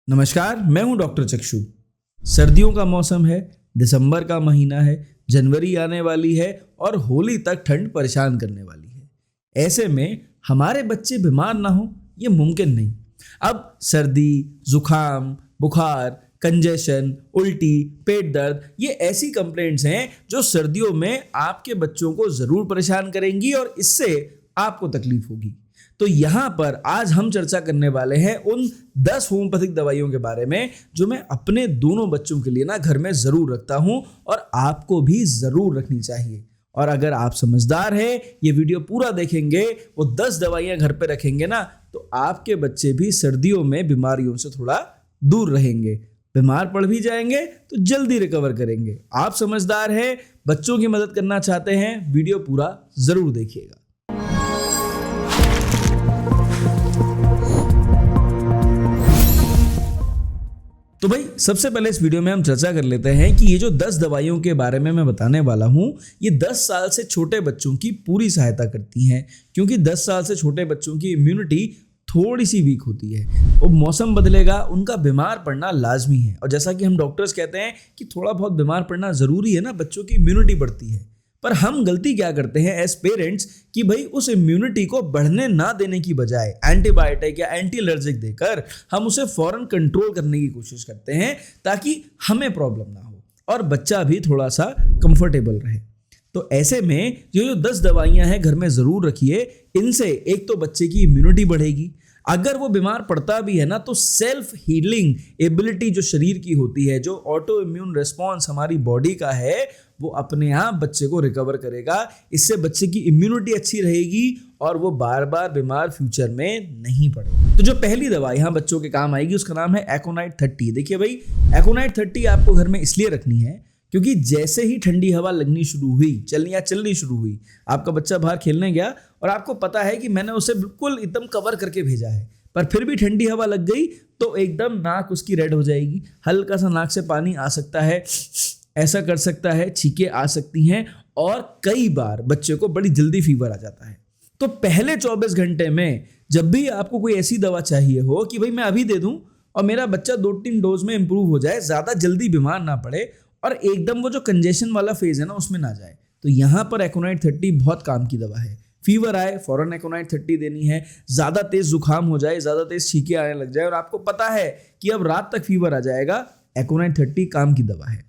नमस्कार, मैं हूं डॉक्टर चक्षु। सर्दियों का मौसम है, दिसंबर का महीना है, जनवरी आने वाली है और होली तक ठंड परेशान करने वाली है। ऐसे में हमारे बच्चे बीमार ना हो ये मुमकिन नहीं। अब सर्दी, जुखाम, बुखार, कंजेशन, उल्टी, पेट दर्द ये ऐसी कंप्लेंट्स हैं जो सर्दियों में आपके बच्चों को जरूर परेशान करेंगी और इससे आपको तकलीफ होगी। तो यहाँ पर आज हम चर्चा करने वाले हैं उन 10 होम्योपैथिक दवाइयों के बारे में जो मैं अपने दोनों बच्चों के लिए ना घर में ज़रूर रखता हूँ और आपको भी ज़रूर रखनी चाहिए। और अगर आप समझदार हैं, ये वीडियो पूरा देखेंगे, वो 10 दवाइयाँ घर पे रखेंगे ना, तो आपके बच्चे भी सर्दियों में बीमारियों से थोड़ा दूर रहेंगे। बीमार पड़ भी जाएंगे तो जल्दी रिकवर करेंगे। आप समझदार हैं, बच्चों की मदद करना चाहते हैं, वीडियो पूरा ज़रूर देखिएगा। तो भाई सबसे पहले इस वीडियो में हम चर्चा कर लेते हैं कि ये जो 10 दवाइयों के बारे में मैं बताने वाला हूँ ये 10 साल से छोटे बच्चों की पूरी सहायता करती हैं, क्योंकि 10 साल से छोटे बच्चों की इम्यूनिटी थोड़ी सी वीक होती है। वो मौसम बदलेगा, उनका बीमार पड़ना लाजमी है। और जैसा कि हम डॉक्टर्स कहते हैं कि थोड़ा बहुत बीमार पड़ना ज़रूरी है ना, बच्चों की इम्यूनिटी बढ़ती है। पर हम गलती क्या करते हैं एज पेरेंट्स कि भाई उस इम्यूनिटी को बढ़ने ना देने की बजाय एंटीबायोटिक या एंटी एलर्जिक देकर हम उसे फौरन कंट्रोल करने की कोशिश करते हैं ताकि हमें प्रॉब्लम ना हो और बच्चा भी थोड़ा सा कंफर्टेबल रहे। तो ऐसे में ये जो 10 दवाइयां हैं घर में ज़रूर रखिए। इनसे एक तो बच्चे की इम्यूनिटी बढ़ेगी, अगर वो बीमार पड़ता भी है ना तो सेल्फ हीलिंग एबिलिटी जो शरीर की होती है, जो ऑटो इम्यून रिस्पॉन्स हमारी बॉडी का है, वो अपने आप बच्चे को रिकवर करेगा। इससे बच्चे की इम्यूनिटी अच्छी रहेगी और वो बार बार बीमार फ्यूचर में नहीं पड़ेगा। तो जो पहली दवाई यहाँ बच्चों के काम आएगी उसका नाम है एकोनाइट 30। देखिए भाई, एकोनाइट 30 आपको घर में इसलिए रखनी है क्योंकि जैसे ही ठंडी हवा लगनी शुरू हुई, चलनी शुरू हुई, आपका बच्चा बाहर खेलने गया और आपको पता है कि मैंने उसे बिल्कुल एकदम कवर करके भेजा है, पर फिर भी ठंडी हवा लग गई तो एकदम नाक उसकी रेड हो जाएगी, हल्का सा नाक से पानी आ सकता है, ऐसा कर सकता है, छींकें आ सकती हैं और कई बार बच्चे को बड़ी जल्दी फीवर आ जाता है। तो पहले 24 घंटे में जब भी आपको कोई ऐसी दवा चाहिए हो कि भाई मैं अभी दे दूं और मेरा बच्चा 2-3 डोज में इंप्रूव हो जाए, ज़्यादा जल्दी बीमार ना पड़े और एकदम वो जो कंजेशन वाला फेज है ना उसमें ना जाए, तो यहाँ पर एकोनाइट 30 बहुत काम की दवा है। फीवर आए फौरन एकोनाइट 30 देनी है, ज़्यादा तेज जुकाम हो जाए, ज़्यादा तेज छींकें आने लग जाए और आपको पता है कि अब रात तक फीवर आ जाएगा, एकोनाइट 30 काम की दवा है।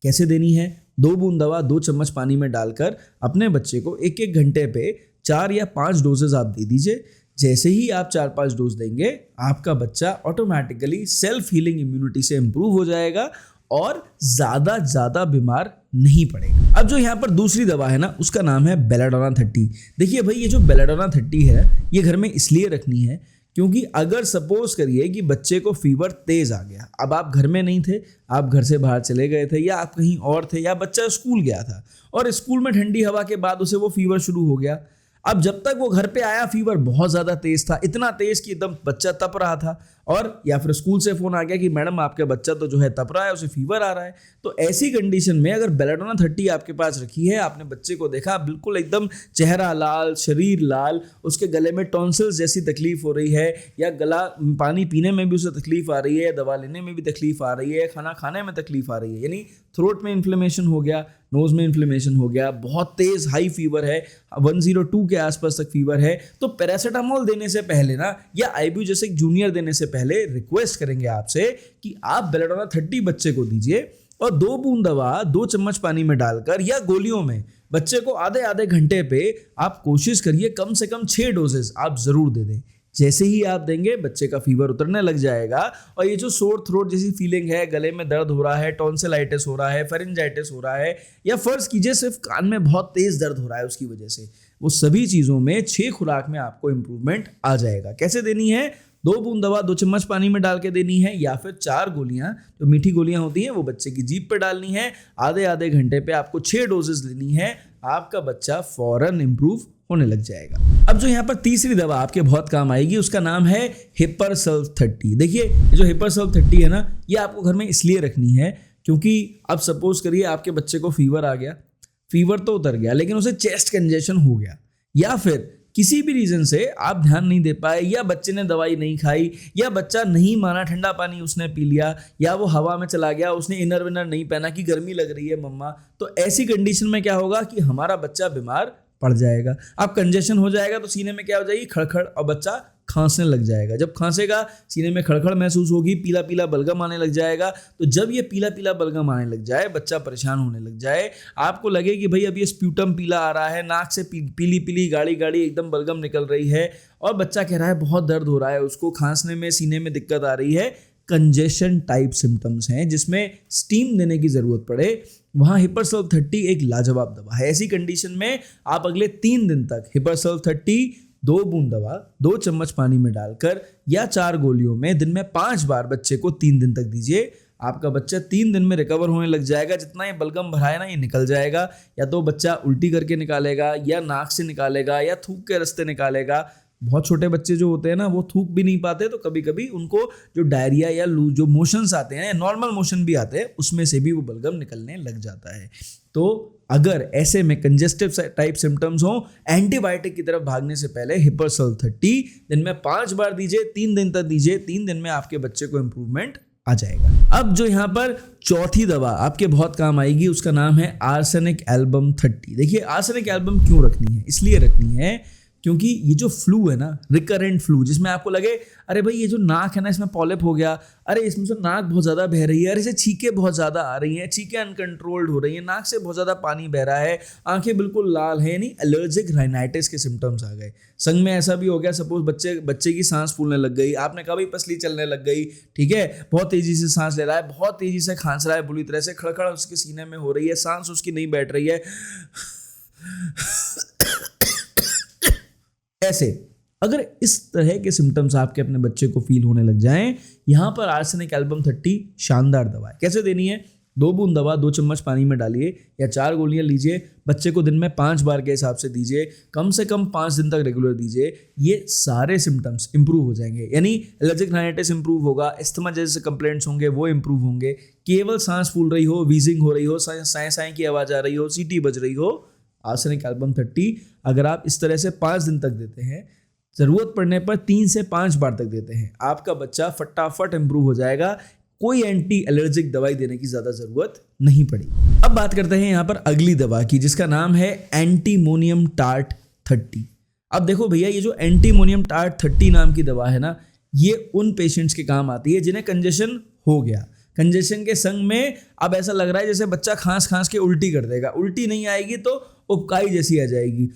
कैसे देनी है? 2 बूंद दवा 2 चम्मच पानी में डालकर अपने बच्चे को 1-1 घंटे पे 4 या 5 डोजेज आप दे दीजिए। जैसे ही आप 4-5 डोज देंगे आपका बच्चा ऑटोमेटिकली सेल्फ हीलिंग इम्यूनिटी से इंप्रूव हो जाएगा और ज़्यादा बीमार नहीं पड़ेगा। अब जो यहाँ पर दूसरी दवा है ना उसका नाम है बेलाडोना 30। देखिए भाई, ये जो बेलाडोना 30 है ये घर में इसलिए रखनी है क्योंकि अगर सपोज करिए कि बच्चे को फीवर तेज आ गया, अब आप घर में नहीं थे, आप घर से बाहर चले गए थे या आप कहीं और थे या बच्चा स्कूल गया था और स्कूल में ठंडी हवा के बाद उसे वो फीवर शुरू हो गया। अब जब तक वो घर पे आया फीवर बहुत ज़्यादा तेज था, इतना तेज कि एकदम बच्चा तप रहा था, और या फिर स्कूल से फ़ोन आ गया कि मैडम आपके बच्चा तो जो है तप रहा है, उसे फीवर आ रहा है। तो ऐसी कंडीशन में अगर बेलाडोना 30 आपके पास रखी है, आपने बच्चे को देखा बिल्कुल एकदम चेहरा लाल, शरीर लाल, उसके गले में टॉन्सिल्स जैसी तकलीफ हो रही है या गला पानी पीने में भी उसे तकलीफ आ रही है, दवा लेने में भी तकलीफ आ रही है, खाना खाने में तकलीफ आ रही है, यानी थ्रोट में इन्फ्लेमेशन हो गया, नोज में इन्फ्लेमेशन हो गया, बहुत तेज हाई फीवर है, 102 के आसपास तक फीवर है, तो पैरासीटामोल देने से पहले ना या आइब्यूजेसिक जूनियर देने से पहले रिक्वेस्ट करेंगे आपसे कि आप बेलाडोना 30 बच्चे को दीजिए और 2 बूंद दवा 2 चम्मच पानी में डालकर या गोलियों में बच्चे को आधे घंटे पे आप कोशिश करिए कम से कम 6 डोजेस आप जरूर दे दें। जैसे ही आप देंगे बच्चे का फीवर उतरने लग जाएगा और ये जो सोर थ्रोट जैसी फीलिंग है, गले में दर्द हो रहा है, टॉन्सिलाइटिस हो रहा है, फेरिंजाइटिस हो रहा है या फर्ज कीजिए सिर्फ कान में बहुत तेज दर्द हो रहा है उसकी वजह से, वो सभी चीज़ों में 6 खुराक में आपको इंप्रूवमेंट आ जाएगा। कैसे देनी है? 2 बूंद दवा 2 चम्मच पानी में डाल के देनी है या फिर 4 गोलियां जो मीठी गोलियां होती हैं वो बच्चे की जीभ पे डालनी है। आधे घंटे पे आपको 6 डोजेस लेनी है, आपका बच्चा फौरन इंप्रूव होने लग जाएगा। अब जो यहाँ पर तीसरी दवा आपके बहुत काम आएगी उसका नाम है हिपरसल्फ 30। देखिए ये जो हिपरसल्फ 30 है ना, ये आपको घर में इसलिए रखनी है क्योंकि अब सपोज करिए आपके बच्चे को फीवर आ गया, फीवर तो उतर गया लेकिन उसे चेस्ट कंजेशन हो गया या फिर किसी भी रीजन से आप ध्यान नहीं दे पाए, या बच्चे ने दवाई नहीं खाई, या बच्चा नहीं माना, ठंडा पानी उसने पी लिया, या वो हवा में चला गया, उसने इनर विनर नहीं पहना कि गर्मी लग रही है मम्मा, तो ऐसी कंडीशन में क्या होगा कि हमारा बच्चा बीमार पड़ जाएगा। अब कंजेशन हो जाएगा तो सीने में क्या हो जाएगी, खड़खड़, और बच्चा खांसने लग जाएगा। जब खांसेगा सीने में खड़खड़ महसूस होगी, पीला पीला बलगम आने लग जाएगा। तो जब ये पीला पीला बलगम आने लग जाए, बच्चा परेशान होने लग जाए, आपको लगे कि भाई अब ये स्प्यूटम पीला आ रहा है, नाक से पीली पीली गाढ़ी गाढ़ी एकदम बलगम निकल रही है, और बच्चा कह रहा है बहुत दर्द हो रहा है, उसको खांसने में, सीने में दिक्कत आ रही है, कंजेशन टाइप सिम्टम्स हैं जिसमें स्टीम देने की जरूरत पड़े, वहाँ हिपरसल्फ 30 एक लाजवाब दवा है। ऐसी कंडीशन में आप अगले 3 दिन तक हिपरसल्फ 30 2 बूंद दवा 2 चम्मच पानी में डालकर या 4 गोलियों में दिन में 5 बार बच्चे को 3 दिन तक दीजिए। आपका बच्चा 3 दिन में रिकवर होने लग जाएगा। जितना ये बलगम भरा है ना, ये निकल जाएगा। या तो बच्चा उल्टी करके निकालेगा, या नाक से निकालेगा, या थूक के रास्ते निकालेगा। बहुत छोटे बच्चे जो होते हैं ना, वो थूक भी नहीं पाते, तो कभी कभी उनको जो डायरिया या जो मोशंस आते हैं, नॉर्मल मोशन भी आते हैं, उसमें से भी वो बलगम निकलने लग जाता है। तो अगर ऐसे में कंजेस्टिव टाइप सिम्टम्स हो, एंटीबायोटिक की तरफ भागने से पहले हिपरसल्फ 30 दिन में 5 बार दीजिए, 3 दिन तक दीजिए। 3 दिन में आपके बच्चे को इंप्रूवमेंट आ जाएगा। अब जो यहाँ पर चौथी दवा आपके बहुत काम आएगी, उसका नाम है आर्सेनिक एल्बम 30। देखिए, आर्सेनिक एल्बम क्यों रखनी है? इसलिए रखनी है क्योंकि ये जो फ्लू है ना, रिकरेंट फ्लू, जिसमें आपको लगे अरे भाई ये जो नाक है ना, इसमें पॉलिप हो गया, अरे इसमें से नाक बहुत ज़्यादा बह रही है, अरे इसे छींकें बहुत ज़्यादा आ रही हैं, छींकें अनकंट्रोल्ड हो रही हैं, नाक से बहुत ज़्यादा पानी बह रहा है, आंखें बिल्कुल लाल हैं, यानी एलर्जिक राइनाइटिस के सिम्टम्स आ गए। संग में ऐसा भी हो गया, सपोज बच्चे की सांस फूलने लग गई, आपने कहा भाई पसली चलने लग गई, ठीक है, बहुत तेज़ी से सांस ले रहा है, बहुत तेज़ी से खांस रहा है, बुरी तरह से खड़खड़ उसके सीने में हो रही है, सांस उसकी नहीं बैठ रही है, ऐसे अगर इस तरह के सिम्टम्स आपके अपने बच्चे को फील होने लग जाएं, यहां पर आर्सेनिक एल्बम 30 शानदार दवा है। कैसे देनी है? 2 बूंद दवा 2 चम्मच पानी में डालिए या 4 गोलियां लीजिए। बच्चे को दिन में 5 बार के हिसाब से दीजिए, कम से कम 5 दिन तक रेगुलर दीजिए। ये सारे सिम्टम्स इंप्रूव हो जाएंगे, यानी एलर्जिक राइनाइटिस इंप्रूव होगा, अस्थमा जैसे कंप्लेंट्स होंगे वो इंप्रूव होंगे, केवल सांस फूल रही हो, वीजिंग हो रही हो, साए साए की आवाज़ आ रही हो, सीटी बज रही हो, आर्सेनिक एल्बम 30 अगर आप इस तरह से 5 दिन तक देते हैं, ज़रूरत पड़ने पर 3 से 5 बार तक देते हैं, आपका बच्चा फटाफट इंप्रूव हो जाएगा। कोई एंटी एलर्जिक दवाई देने की ज़्यादा ज़रूरत नहीं पड़ेगी। अब बात करते हैं यहाँ पर अगली दवा की, जिसका नाम है एंटीमोनियम टार्ट 30। अब देखो भैया, ये जो एंटीमोनियम टार्ट 30 नाम की दवा है ना, ये उन पेशेंट्स के काम आती है जिन्हें कंजेशन हो गया। कंजेशन के संग में अब ऐसा लग रहा है जैसे बच्चा खांस खांस के उल्टी कर देगा। उल्टी नहीं आएगी तो उबकाई जैसी आ जाएगी।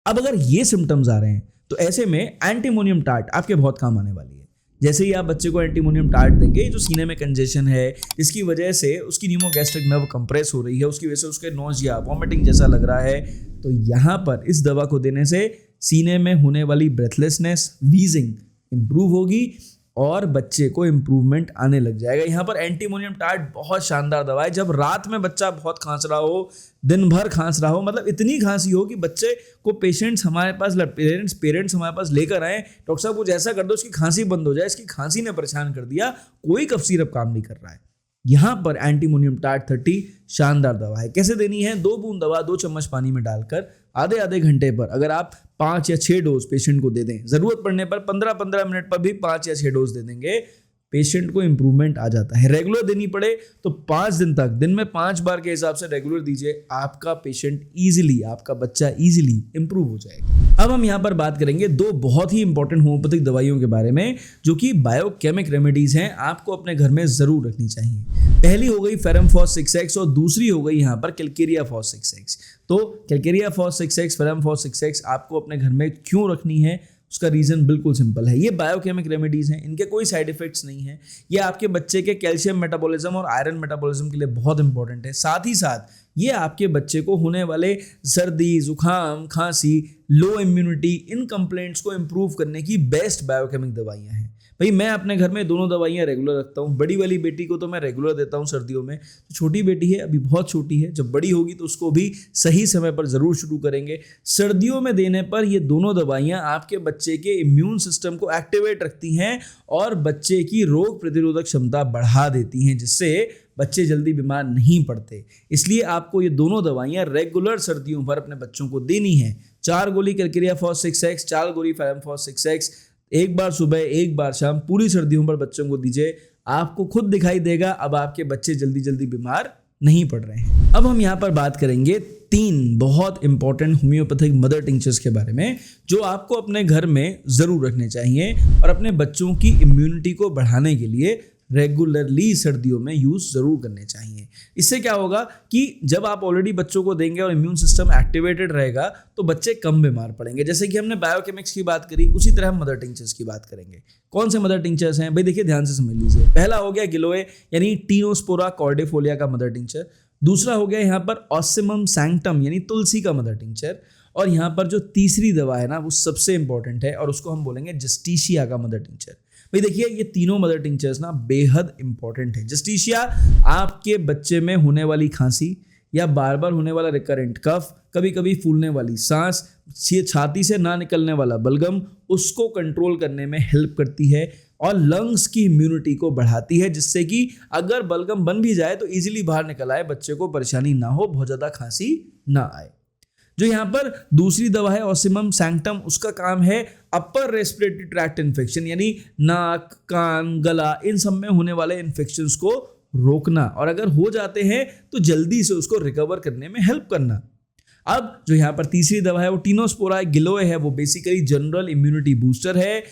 अब अगर ये सिम्टम्स आ रहे हैं तो ऐसे में एंटीमोनियम टार्ट आपके बहुत काम आने वाली है। जैसे ही आप बच्चे को एंटीमोनियम टार्ट देंगे, जो सीने में कंजेशन है, इसकी वजह से उसकी न्यूमोगैस्ट्रिक नर्व कंप्रेस हो रही है, उसकी वजह से उसके नोजिया वॉमिटिंग जैसा लग रहा है, तो यहाँ पर इस दवा को देने से सीने में होने वाली ब्रेथलेसनेस, वीजिंग इंप्रूव होगी और बच्चे को इंप्रूवमेंट आने लग जाएगा। यहाँ पर एंटीमोनियम टार्ट बहुत शानदार दवा है। जब रात में बच्चा बहुत खांस रहा हो, दिन भर खांस रहा हो, मतलब इतनी खांसी हो कि बच्चे को पेरेंट्स हमारे पास लेकर आए, डॉक्टर साहब कुछ ऐसा कर दो इसकी खांसी बंद हो जाए, इसकी खांसी ने परेशान कर दिया, कोई कफ सिरप काम नहीं कर रहा है। यहाँ पर एंटीमोनियम टार्ट 30 शानदार दवा है। कैसे देनी है? 2 बूंद दवा 2 चम्मच पानी में डालकर आधे घंटे पर अगर आप 5 या 6 डोज पेशेंट को दे दें, जरूरत पड़ने पर 15-15 मिनट पर भी 5 या 6 डोज दे देंगे, पेशेंट को इंप्रूवमेंट आ जाता है। रेगुलर देनी पड़े तो 5 दिन तक दिन में 5 बार के हिसाब से रेगुलर दीजिए, आपका पेशेंट इजीली, आपका बच्चा इजीली इंप्रूव हो जाएगा। अब हम यहाँ पर बात करेंगे 2 बहुत ही इंपॉर्टेंट होम्योपैथिक दवाइयों के बारे में, जो कि बायोकेमिक रेमेडीज हैं, आपको अपने घर में जरूर रखनी चाहिए। पहली हो गई फेरमफॉस 6x और दूसरी हो गई यहाँ पर कैलकेरिया फॉस 6x। तो कैलकेरिया फॉस 6x, फेरमफॉस 6x आपको अपने घर में क्यों रखनी है? उसका रीज़न बिल्कुल सिंपल है। ये बायोकेमिक रेमेडीज़ हैं, इनके कोई साइड इफेक्ट्स नहीं हैं। ये आपके बच्चे के कैल्शियम मेटाबॉलिज्म और आयरन मेटाबॉलिज्म के लिए बहुत इंपॉर्टेंट है। साथ ही साथ ये आपके बच्चे को होने वाले सर्दी, जुकाम, खांसी, लो इम्यूनिटी, इन कंप्लेंट्स को इम्प्रूव करने की बेस्ट बायोकेमिक दवाइयाँ हैं। भाई मैं अपने घर में दोनों दवाइयाँ रेगुलर रखता हूँ। बड़ी वाली बेटी को तो मैं रेगुलर देता हूँ सर्दियों में। तो छोटी बेटी है, अभी बहुत छोटी है, जब बड़ी होगी तो उसको भी सही समय पर ज़रूर शुरू करेंगे। सर्दियों में देने पर ये दोनों दवाइयाँ आपके बच्चे के इम्यून सिस्टम को एक्टिवेट रखती हैं और बच्चे की रोग प्रतिरोधक क्षमता बढ़ा देती हैं, जिससे बच्चे जल्दी बीमार नहीं पड़ते। इसलिए आपको ये दोनों दवाइयाँ रेगुलर सर्दियों भर अपने बच्चों को देनी है। 4 गोली कैलकेरिया फॉस 6X, 4 गोली फेरमफॉस 6X, एक बार सुबह एक बार शाम पूरी सर्दियों पर बच्चों को दीजिए। आपको खुद दिखाई देगा अब आपके बच्चे जल्दी जल्दी बीमार नहीं पड़ रहे हैं। अब हम यहाँ पर बात करेंगे 3 बहुत इंपॉर्टेंट होम्योपैथिक मदर टिंचर्स के बारे में जो आपको अपने घर में जरूर रखने चाहिए और अपने बच्चों की इम्यूनिटी को बढ़ाने के लिए रेगुलरली सर्दियों में यूज जरूर करने चाहिए। इससे क्या होगा कि जब आप ऑलरेडी बच्चों को देंगे और इम्यून सिस्टम एक्टिवेटेड रहेगा तो बच्चे कम बीमार पड़ेंगे। जैसे कि हमने बायोकेमिक्स की बात करी, उसी तरह हम मदर टिंचर्स की बात करेंगे। कौन से मदर टिंचर्स हैं भाई, देखिए ध्यान से समझ लीजिए। पहला हो गया गिलोए यानी टीनोस्पोरा कॉर्डिफोलिया का मदर टिंचर। दूसरा हो गया यहाँ पर ऑसिमम सैंक्टम यानी तुलसी का मदर टिंचर। और यहाँ पर जो तीसरी दवा है ना वो सबसे इंपॉर्टेंट है और उसको हम बोलेंगे जस्टिशिया का मदर टिंचर। भाई देखिए ये तीनों मदर टिंचर्स ना बेहद इंपॉर्टेंट है। जस्टिशिया आपके बच्चे में होने वाली खांसी या बार बार होने वाला रिकरेंट कफ, कभी कभी फूलने वाली सांस, छाती से ना निकलने वाला बलगम, उसको कंट्रोल करने में हेल्प करती है और लंग्स की इम्यूनिटी को बढ़ाती है, जिससे कि अगर बलगम बन भी जाए तो इजीली बाहर निकल आए, बच्चे को परेशानी ना हो, बहुत ज़्यादा खांसी ना आए। जो यहाँ पर दूसरी दवा है ऑसिमम सैंक्टम, उसका काम है अपर रेस्पिरेटरी ट्रैक्ट इन्फेक्शन यानी नाक, कान, गला, इन सब में होने वाले इन्फेक्शंस को रोकना और अगर हो जाते हैं तो जल्दी से उसको रिकवर करने में हेल्प करना। अब जो यहाँ पर तीसरी दवा है वो टीनोस्पोरा गिलोए है, वो बेसिकली जनरल इम्यूनिटी बूस्टर है,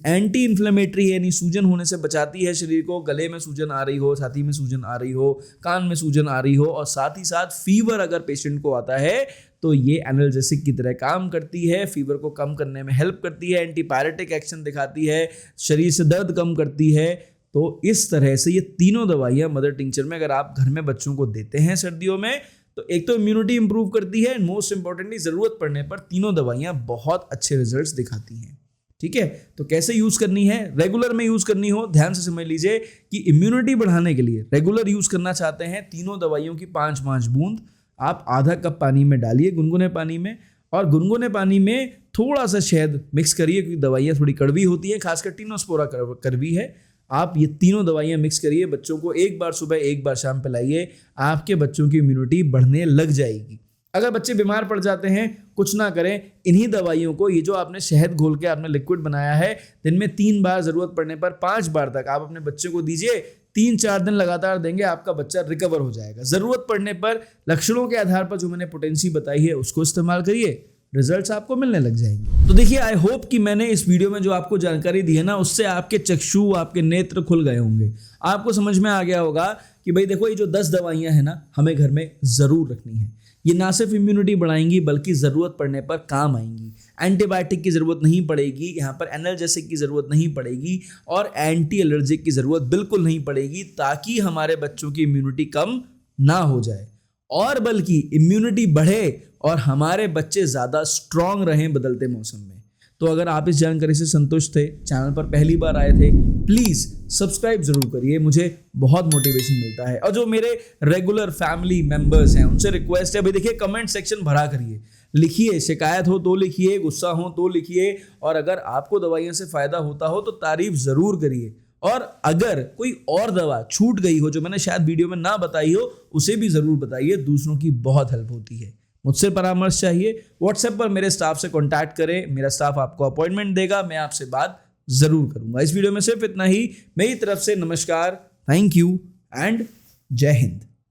एंटी इन्फ्लेमेटरी है यानी सूजन होने से बचाती है शरीर को, गले में सूजन आ रही हो, छाती में सूजन आ रही हो, कान में सूजन आ रही हो और साथ ही साथ फीवर अगर पेशेंट को आता है तो ये एनाल्जेसिक की तरह काम करती है, फीवर को कम करने में हेल्प करती है, एंटीपायरेटिक एक्शन दिखाती है, शरीर से दर्द कम करती है। तो इस तरह से ये तीनों दवाइयाँ मदर टिंचर में अगर आप घर में बच्चों को देते हैं सर्दियों में तो एक तो इम्यूनिटी इंप्रूव करती है, मोस्ट इंपॉर्टेंटली जरूरत पड़ने पर तीनों दवाइयाँ बहुत अच्छे रिजल्ट्स दिखाती हैं। ठीक है, तो कैसे यूज करनी है, रेगुलर में यूज करनी हो, ध्यान से समझ लीजिए कि इम्यूनिटी बढ़ाने के लिए रेगुलर यूज करना चाहते हैं तीनों दवाइयों की 5-5 बूंद आप आधा कप पानी में डालिए, गुनगुने पानी में, और गुनगुने पानी में थोड़ा सा शहद मिक्स करिए क्योंकि दवाइयाँ थोड़ी कड़वी होती हैं, खासकर टीनोस्पोरा कड़वी है। आप ये तीनों दवाइयाँ मिक्स करिए, बच्चों को एक बार सुबह एक बार शाम पिलाइए, आपके बच्चों की इम्यूनिटी बढ़ने लग जाएगी। अगर बच्चे बीमार पड़ जाते हैं कुछ ना करें, इन्हीं दवाइयों को, ये जो आपने शहद घोल के आपने लिक्विड बनाया है, दिन में 3 बार, जरूरत पड़ने पर 5 बार तक आप अपने बच्चे को दीजिए। 3-4 दिन लगातार देंगे, आपका बच्चा रिकवर हो जाएगा। जरूरत पड़ने पर लक्षणों के आधार पर जो मैंने पोटेंसी बताई है उसको इस्तेमाल करिए, रिजल्ट्स आपको मिलने लग जाएंगे। तो देखिए आई होप कि मैंने इस वीडियो में जो आपको जानकारी दी है ना उससे आपके चक्षु, आपके नेत्र खुल गए होंगे, आपको समझ में आ गया होगा कि भाई देखो ये जो 10 दवाइयां हैं ना हमें घर में जरूर रखनी है। ये ना सिर्फ इम्यूनिटी बढ़ाएंगी बल्कि जरूरत पड़ने पर काम आएंगी। एंटीबायोटिक की जरूरत नहीं पड़ेगी, यहाँ पर एनाल्जेसिक की जरूरत नहीं पड़ेगी और एंटी एलर्जिक की जरूरत बिल्कुल नहीं पड़ेगी, ताकि हमारे बच्चों की इम्यूनिटी कम ना हो जाए और बल्कि इम्यूनिटी बढ़े और हमारे बच्चे ज़्यादा स्ट्रांग रहें बदलते मौसम में। तो अगर आप इस जानकारी से संतुष्ट थे, चैनल पर पहली बार आए थे, प्लीज़ सब्सक्राइब जरूर करिए, मुझे बहुत मोटिवेशन मिलता है। और जो मेरे रेगुलर फैमिली मेंबर्स हैं उनसे रिक्वेस्ट है, भाई देखिए कमेंट सेक्शन भरा करिए, लिखिए, शिकायत हो तो लिखिए, गुस्सा हो तो लिखिए, और अगर आपको दवाइयों से फ़ायदा होता हो तो तारीफ ज़रूर करिए। और अगर कोई और दवा छूट गई हो जो मैंने शायद वीडियो में ना बताई हो उसे भी ज़रूर बताइए, दूसरों की बहुत हेल्प होती है। मुझसे परामर्श चाहिए, व्हाट्सएप पर मेरे स्टाफ से कांटेक्ट करें, मेरा स्टाफ आपको अपॉइंटमेंट देगा, मैं आपसे बात ज़रूर करूंगा। इस वीडियो में सिर्फ इतना ही, मेरी तरफ से नमस्कार, थैंक यू एंड जय हिंद।